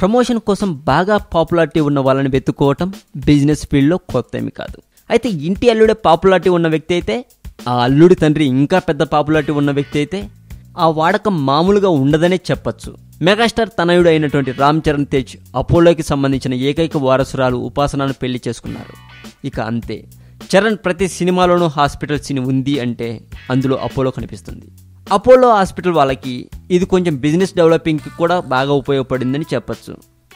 Promotion కోసం బాగా popularity ఉన్న వాళ్ళని వెతుక్కోవటం బిజినెస్ ఫీల్డ్లో కొత్త ఏమి కాదు. అయితే ఇంటి అల్లుడే పాపులారిటీ ఉన్న వ్యక్తి అయితే, ఆ అల్లుడి తండ్రి ఇంకా పెద్ద పాపులారిటీ ఉన్న వ్యక్తి అయితే ఆ వాడకం మామూలుగా ఉండదనే చెప్పచ్చు. మెగాస్టార్ తనయుడు అయినటువంటి రామ్ చరణ్ తేజ్ అపోలోకి సంబంధించిన ఏకైక వారసురాలు ఉపాసనను పెళ్లి చేసుకున్నారు. ఇక అంతే. చరణ్ ప్రతి సినిమాలోనూ హాస్పిటల్ సీన్ ఉంది అంటే అందులో అపోలో కనిపిస్తుంది. అపోలో హాస్పిటల్ వాళ్ళకి ఇది కొంచెం బిజినెస్ డెవలపింగ్కి కూడా బాగా ఉపయోగపడిందని చెప్పచ్చు.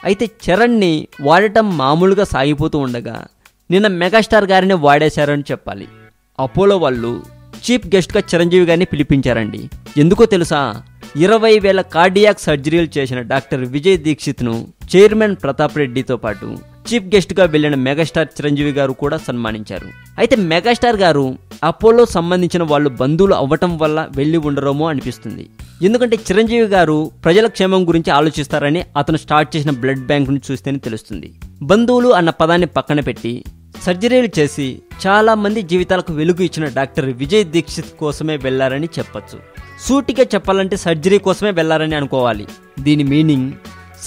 అయితే చరణ్ని వాడటం మామూలుగా సాగిపోతూ ఉండగా నిన్న మెగాస్టార్ గారిని వాడేశారని చెప్పాలి. అపోలో వాళ్ళు చీఫ్ గెస్ట్గా చిరంజీవి గారిని పిలిపించారండి. ఎందుకో తెలుసా? 20,000 కార్డియాక్ సర్జరీలు చేసిన డాక్టర్ విజయ్ దీక్షిత్ను చైర్మన్ ప్రతాప్ రెడ్డితో పాటు చీఫ్ గెస్ట్గా వెళ్ళిన మెగాస్టార్ చిరంజీవి గారు కూడా సన్మానించారు. అయితే మెగాస్టార్ గారు అపోలో సంబంధించిన వాళ్ళు బంధువులు అవ్వటం వల్ల వెళ్ళి ఉండరేమో అనిపిస్తుంది. ఎందుకంటే చిరంజీవి గారు ప్రజల క్షేమం గురించి ఆలోచిస్తారని అతను స్టార్ట్ చేసిన బ్లడ్ బ్యాంకును చూస్తేనే తెలుస్తుంది. బంధువులు అన్న పదాన్ని పక్కన పెట్టి సర్జరీలు చేసి చాలా మంది జీవితాలకు వెలుగు ఇచ్చిన డాక్టర్ విజయ్ దీక్షిత్ కోసమే వెళ్లారని చెప్పచ్చు. సూటిగా చెప్పాలంటే సర్జరీ కోసమే వెళ్లారని అనుకోవాలి. దీని మీనింగ్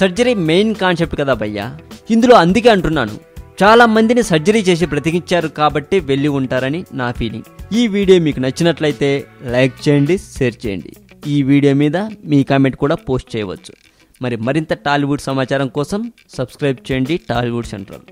సర్జరీ మెయిన్ కాన్సెప్ట్ కదా భయ్యా. ఇందులో అందుకే అంటున్నాను, చాలా మందిని సర్జరీ చేసి బ్రతికించారు కాబట్టి వెళ్ళి ఉంటారని నా ఫీలింగ్. ఈ వీడియో మీకు నచ్చినట్లయితే లైక్ చేయండి, షేర్ చేయండి. ఈ వీడియో మీద మీ కామెంట్ కూడా పోస్ట్ చేయవచ్చు. మరింత టాలీవుడ్ సమాచారం కోసం సబ్స్క్రైబ్ చేయండి టాలీవుడ్ సెంట్రల్.